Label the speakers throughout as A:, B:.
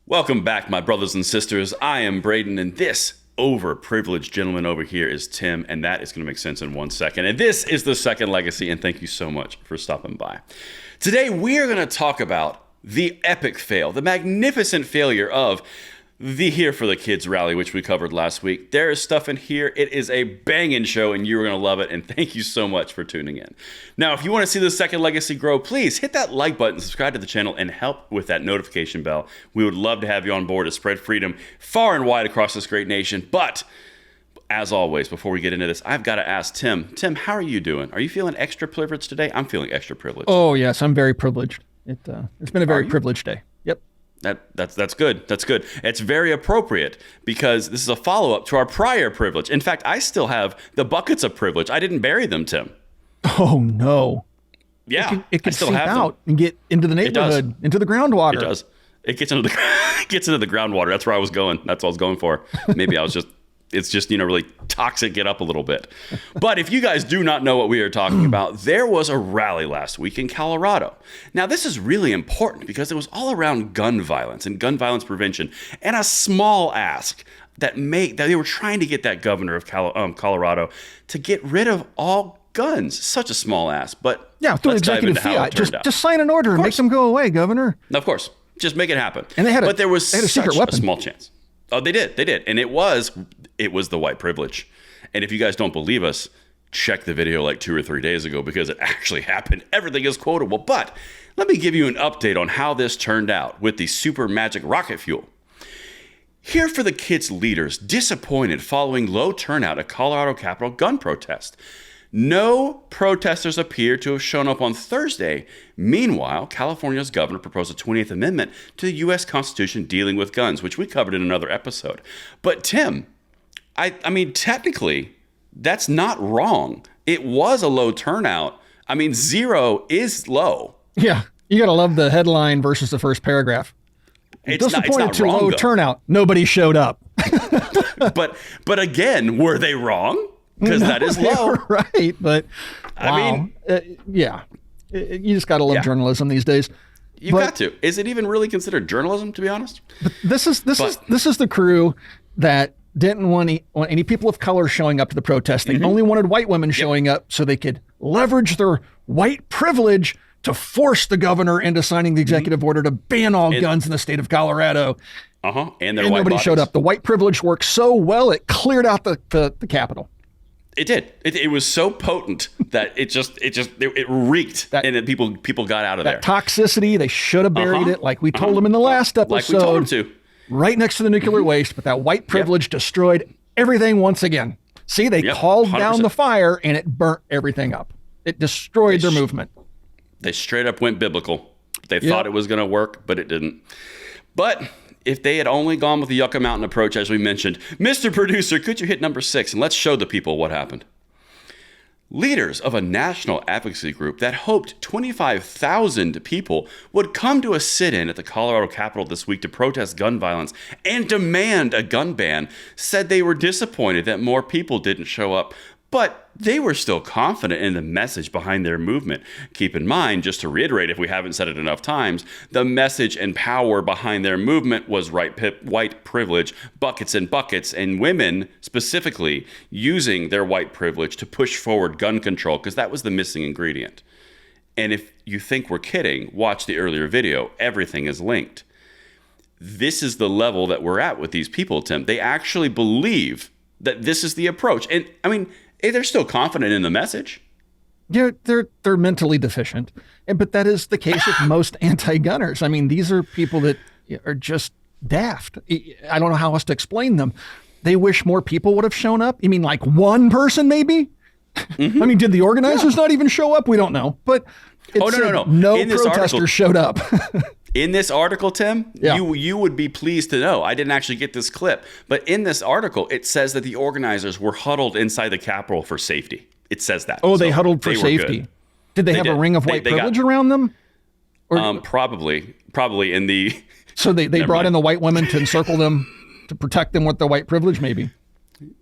A: Welcome back, my brothers and sisters. I am Braden, and this overprivileged gentleman over here is Tim, and that is going to make sense in 1 second. And this is The Second Legacy, and thank you so much for stopping by. Today, we are going to talk about the epic fail, the magnificent failure of the Here for the Kids rally, which we covered last week. There is stuff in here. It is a banging show, and you're going to love it, and thank you so much for tuning in. Now, if you want to see The Second Legacy grow, please hit that like button, subscribe to the channel, and help with that notification bell. We would love to have you on board to spread freedom far and wide across this great nation. But as always, before we get into this, I've got to ask Tim. Tim, how are you doing? Are you feeling extra privileged today? I'm feeling extra privileged.
B: Oh, yes, I'm very privileged. It's been a very privileged day. Yep.
A: That's good. That's good. It's very appropriate because this is a follow-up to our prior privilege. In fact, I still have the buckets of privilege. I didn't bury them, Tim.
B: Oh, no.
A: Yeah.
B: It can seep out and get into the neighborhood, into the groundwater.
A: It does. It gets into the groundwater. That's where I was going. That's what I was going for. Maybe it's just, really toxic, get up a little bit. But if you guys do not know what we are talking about, there was a rally last week in Colorado. Now, this is really important because it was all around gun violence and gun violence prevention, and a small ask that they were trying to get that governor of Colorado to get rid of all guns. Such a small ask, but
B: yeah, through executive fiat. Just sign an order and make them go away, Governor.
A: Of course, just make it happen.
B: And they had a
A: such
B: weapon.
A: A small chance. Oh, they did, and it was the white privilege. And if you guys don't believe us, check the video like 2 or 3 days ago because it actually happened. Everything is quotable. But let me give you an update on how this turned out with the super magic rocket fuel. Here for the Kids leaders disappointed following low turnout at Colorado Capitol gun protest. No protesters appear to have shown up on Thursday. Meanwhile, California's governor proposed a 20th Amendment to the U.S. Constitution dealing with guns, which we covered in another episode. But Tim, I mean, technically, that's not wrong. It was a low turnout. I mean, 0 is low.
B: Yeah, you got to love the headline versus the first paragraph. Disappointed to low turnout. Nobody showed up.
A: But again, were they wrong? Because that is low.
B: Right, but wow.
A: I mean,
B: yeah. You just got to love journalism these days.
A: You've got to. Is it even really considered journalism, to be honest?
B: But this is the crew that didn't want any people of color showing up to the protest. They only wanted white women showing up so they could leverage their white privilege to force the governor into signing the executive order to ban all guns in the state of Colorado.
A: And
B: nobody showed up. The white privilege worked so well, it cleared out the Capitol.
A: It did. It was so potent that it reeked, and then people got out of there.
B: That toxicity, they should have buried it, like we told them in the last episode.
A: Like we told them to.
B: Right next to the nuclear waste, but that white privilege destroyed everything once again. See, they called 100%. Down the fire, and it burnt everything up. It destroyed their movement.
A: They straight up went biblical. They thought it was going to work, but it didn't. But if they had only gone with the Yucca Mountain approach, as we mentioned, Mr. Producer, could you hit number 6 and let's show the people what happened? Leaders of a national advocacy group that hoped 25,000 people would come to a sit-in at the Colorado Capitol this week to protest gun violence and demand a gun ban said they were disappointed that more people didn't show up, but they were still confident in the message behind their movement. Keep in mind, just to reiterate if we haven't said it enough times, the message and power behind their movement was white privilege, buckets and buckets, and women specifically using their white privilege to push forward gun control because that was the missing ingredient. And if you think we're kidding, watch the earlier video. Everything is linked. This is the level that we're at with these people, Tim. They actually believe that this is the approach. And I mean, they're still confident in the message.
B: Yeah, they're mentally deficient. But that is the case with most anti-gunners. I mean, these are people that are just daft. I don't know how else to explain them. They wish more people would have shown up. You mean like one person maybe? I mean, did the organizers not even show up? We don't know. But no. No protesters showed up.
A: In this article, Tim, you would be pleased to know, I didn't actually get this clip, but in this article, it says that the organizers were huddled inside the Capitol for safety. It says that.
B: Oh, they huddled for safety. Did they have a ring of white privilege around them?
A: Or, probably in the...
B: So they brought in the white women to encircle them, to protect them with the white privilege, maybe?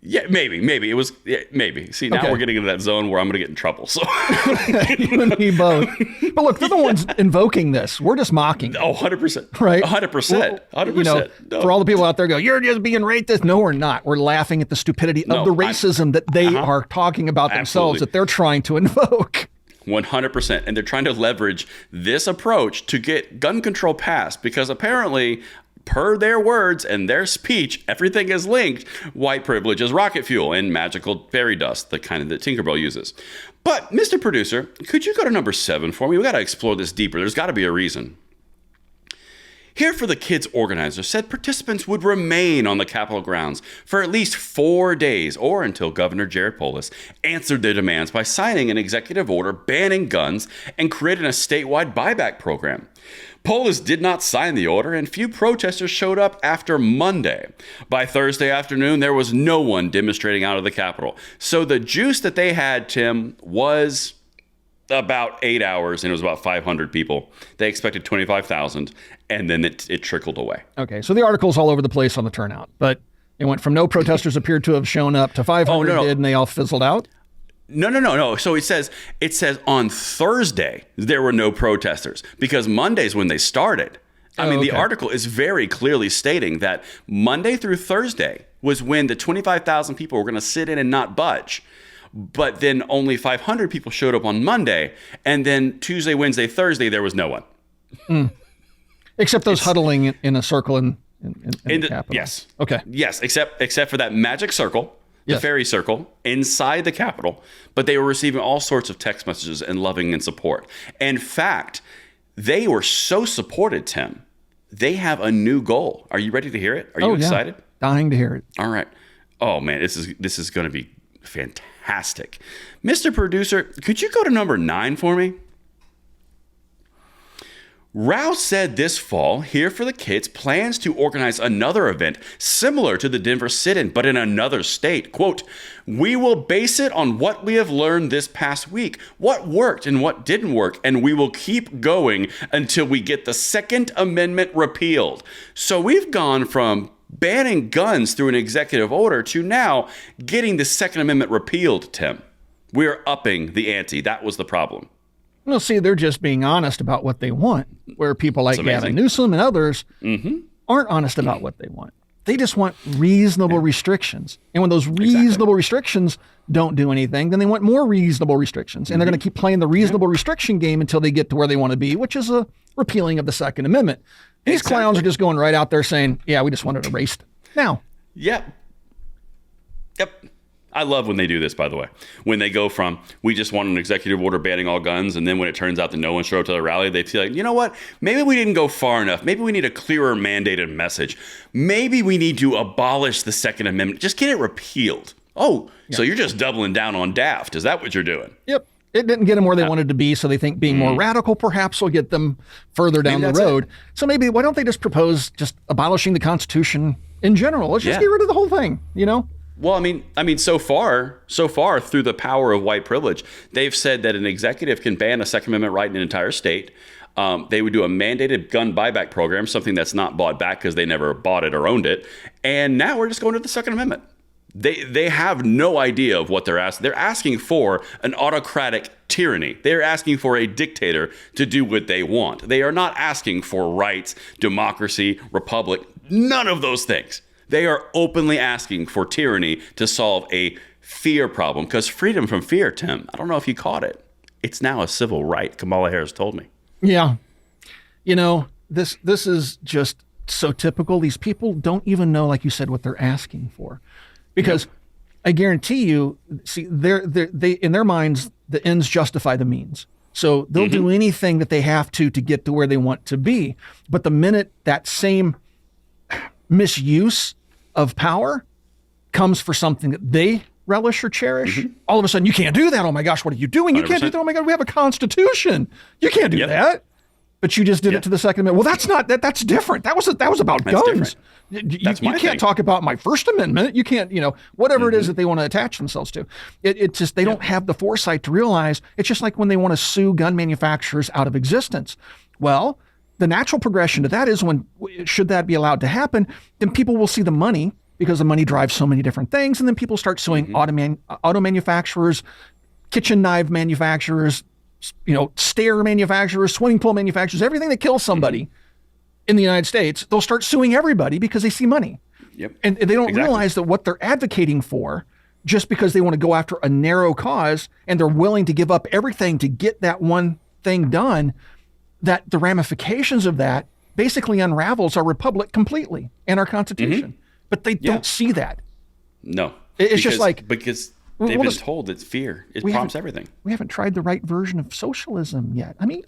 A: Yeah, maybe it was. Yeah, maybe. See, now we're getting into that zone where I'm going to get in trouble. So
B: you and me both. But look, they're the ones invoking this. We're just mocking.
A: Oh, 100%.
B: Right?
A: 100%. 100%.
B: You know, for all the people out there go, you're just being racist. No, we're not. We're laughing at the stupidity of the racism that they are talking about themselves, that they're trying to invoke.
A: 100%. And they're trying to leverage this approach to get gun control passed, because apparently, per their words and their speech, everything is linked. White privilege is rocket fuel and magical fairy dust, the kind that Tinkerbell uses. But, Mr. Producer, could you go to number 7 for me? We got to explore this deeper. There's got to be a reason. Here for the Kids organizer said participants would remain on the Capitol grounds for at least 4 days, or until Governor Jared Polis answered their demands by signing an executive order banning guns and creating a statewide buyback program. Polis did not sign the order, and few protesters showed up after Monday. By Thursday afternoon, there was no one demonstrating out of the Capitol. So the juice that they had, Tim, was about 8 hours, and it was about 500 people. They expected 25,000, and then it trickled away.
B: Okay, so the article's all over the place on the turnout, but it went from no protesters appeared to have shown up to 500 did, and they all fizzled out?
A: No. So it says on Thursday there were no protesters, because Monday's when they started. The article is very clearly stating that Monday through Thursday was when the 25,000 people were going to sit in and not budge. But then only 500 people showed up on Monday, and then Tuesday, Wednesday, Thursday there was no one.
B: Except those huddling in a circle in the Capitol.
A: Yes.
B: Okay.
A: Yes, except for that magic circle. The fairy circle inside the Capitol, but they were receiving all sorts of text messages and loving and support. In fact, they were so supported, Tim. They have a new goal. Are you ready to hear it? Are you excited?
B: Dying to hear it.
A: All right. Oh man, this is going to be fantastic. Mr. Producer, could you go to number 9 for me? Rouse said this fall, Here for the Kids plans to organize another event similar to the Denver sit-in, but in another state. Quote, we will base it on what we have learned this past week, what worked and what didn't work, and we will keep going until we get the Second Amendment repealed. So we've gone from banning guns through an executive order to now getting the Second Amendment repealed, Tim. We're upping the ante. That was the problem.
B: Well, see, they're just being honest about what they want, where people like Gavin Newsom and others aren't honest about what they want. They just want reasonable restrictions. And when those reasonable restrictions don't do anything, then they want more reasonable restrictions. And they're going to keep playing the reasonable restriction game until they get to where they want to be, which is a repealing of the Second Amendment. These clowns are just going right out there saying, yeah, we just want it erased now.
A: Yep. I love when they do this, by the way. When they go from, we just want an executive order banning all guns, and then when it turns out that no one showed up to the rally, they feel like, you know what? Maybe we didn't go far enough. Maybe we need a clearer mandated message. Maybe we need to abolish the Second Amendment. Just get it repealed. Oh, so you're just doubling down on daft. Is that what you're doing?
B: Yep. It didn't get them where they wanted to be, so they think being more radical perhaps will get them further down the road. So maybe, why don't they just propose just abolishing the Constitution in general? Let's just get rid of the whole thing, you know?
A: Well, I mean, so far, through the power of white privilege, they've said that an executive can ban a Second Amendment right in an entire state. They would do a mandated gun buyback program, something that's not bought back because they never bought it or owned it. And now we're just going to the Second Amendment. They have no idea of what they're asking. They're asking for an autocratic tyranny. They're asking for a dictator to do what they want. They are not asking for rights, democracy, republic, none of those things. They are openly asking for tyranny to solve a fear problem, because freedom from fear, Tim, I don't know if you caught it. It's now a civil right, Kamala Harris told me.
B: Yeah. You know, this is just so typical. These people don't even know, like you said, what they're asking for. Because I guarantee you, see, they in their minds, the ends justify the means. So they'll do anything that they have to get to where they want to be. But the minute that same misuse of power comes for something that they relish or cherish, all of a sudden, you can't do that. Oh my gosh, what are you doing? You
A: 100%.
B: can't do that. Oh my God, we have a Constitution. You can't do that. But you just did it to the Second Amendment. Well, that's not that. That's different. That was about guns. You can't talk about my First Amendment. You can't, whatever it is that they want to attach themselves to. It just, they don't have the foresight to realize. It's just like when they want to sue gun manufacturers out of existence. Well, the natural progression to that is when, should that be allowed to happen, then people will see the money, because the money drives so many different things. And then people start suing auto manufacturers, kitchen knife manufacturers, stair manufacturers, swimming pool manufacturers, everything that kills somebody in the United States, they'll start suing everybody because they see money.
A: Yep.
B: And they don't realize that what they're advocating for, just because they want to go after a narrow cause and they're willing to give up everything to get that one thing done, that the ramifications of that basically unravels our republic completely and our Constitution. But they don't see that.
A: No.
B: It's just like...
A: Because they've been told it's fear. It prompts everything.
B: We haven't tried the right version of socialism yet. I mean,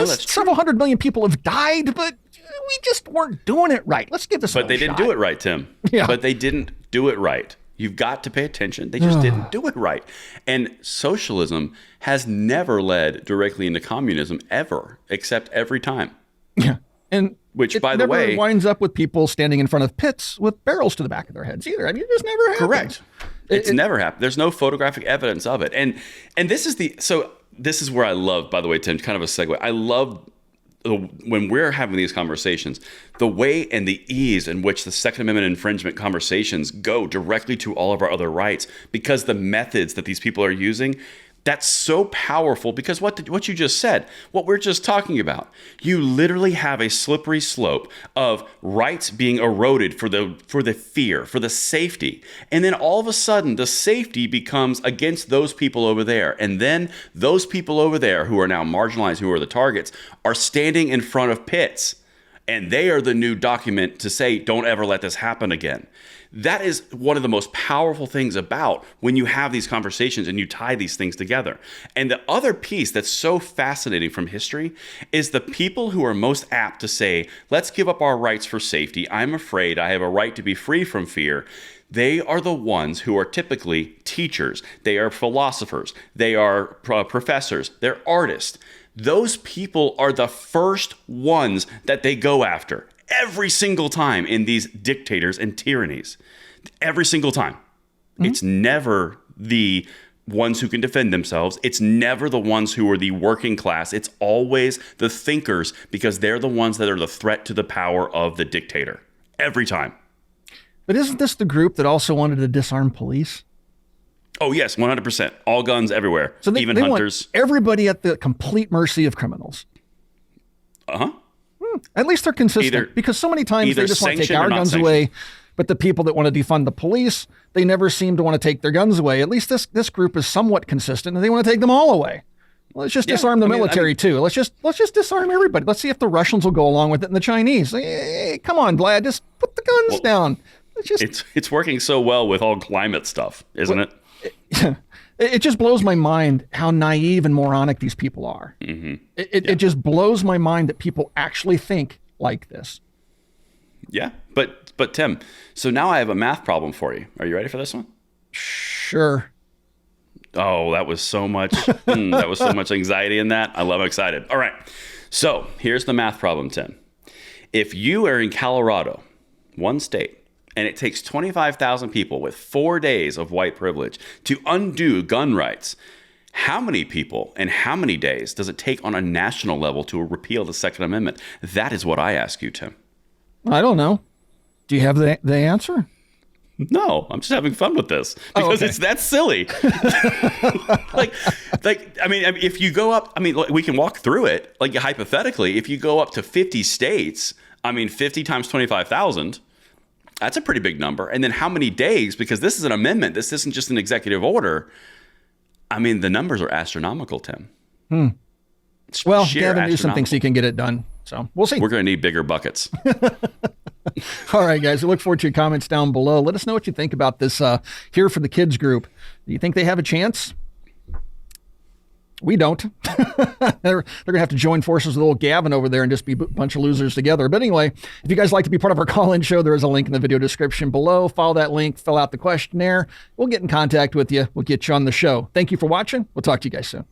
A: several
B: hundred million people have died, but we just weren't doing it right. Let's give this a shot.
A: But they didn't do it right, Tim.
B: Yeah.
A: But they didn't do it right. You've got to pay attention. They just didn't do it right. And socialism has never led directly into communism ever, except every time.
B: Yeah. And
A: which, by the way,
B: winds up with people standing in front of pits with barrels to the back of their heads either. I mean, it just never happens.
A: Correct. It's never happened. There's no photographic evidence of it. And this is where I love, by the way, Tim, kind of a segue. I love when we're having these conversations, the way and the ease in which the Second Amendment infringement conversations go directly to all of our other rights, because the methods that these people are using, that's so powerful. Because what you just said, what we're just talking about, you literally have a slippery slope of rights being eroded for the fear, for the safety. And then all of a sudden, the safety becomes against those people over there. And then those people over there who are now marginalized, who are the targets, are standing in front of pits. And they are the new document to say, don't ever let this happen again. That is one of the most powerful things about when you have these conversations and you tie these things together. And the other piece that's so fascinating from history is the people who are most apt to say, let's give up our rights for safety. I'm afraid I have a right to be free from fear. They are the ones who are typically teachers. They are philosophers. They are professors. They're artists. Those people are the first ones that they go after every single time in these dictators and tyrannies. Every single time. It's never the ones who can defend themselves. It's never the ones who are the working class. It's always the thinkers, because they're the ones that are the threat to the power of the dictator. Every time.
B: But isn't this the group that also wanted to disarm police?
A: Oh, yes, 100%. All guns everywhere,
B: so
A: even
B: they
A: hunters.
B: Want everybody at the complete mercy of criminals.
A: Uh-huh.
B: At least they're consistent, because so many times they just want to take our guns away, but the people that want to defund the police, they never seem to want to take their guns away. At least this group is somewhat consistent, and they want to take them all away. Let's just disarm the military too. Let's just disarm everybody. Let's see if the Russians will go along with it, and the Chinese. Hey, come on, Vlad, just put the guns down.
A: It's working so well with all climate stuff, isn't it?
B: It just blows my mind how naive and moronic these people are. It just blows my mind that people actually think like this.
A: Yeah, but Tim, so now I have a math problem for you. Are you ready for this one?
B: Sure.
A: Oh, that was so much. That was so much anxiety in that. I'm excited. All right. So here's the math problem, Tim. If you are in Colorado, one state, and it takes 25,000 people with 4 days of white privilege to undo gun rights, how many people and how many days does it take on a national level to repeal the Second Amendment? That is what I ask you, Tim.
B: I don't know. Do you have the answer?
A: No, I'm just having fun with this because it's that silly. If you go up, we can walk through it. Like, hypothetically, if you go up to 50 states, 50 times 25,000, that's a pretty big number. And then how many days? Because this is an amendment. This isn't just an executive order. The numbers are astronomical, Tim.
B: Well, Gavin Newsom thinks he can get it done. So we'll see.
A: We're going to need bigger buckets.
B: All right, guys. We look forward to your comments down below. Let us know what you think about this Here for the Kids group. Do you think they have a chance? We don't. They're going to have to join forces with old Gavin over there and just be a bunch of losers together. But anyway, if you guys like to be part of our call-in show, there is a link in the video description below. Follow that link, fill out the questionnaire. We'll get in contact with you. We'll get you on the show. Thank you for watching. We'll talk to you guys soon.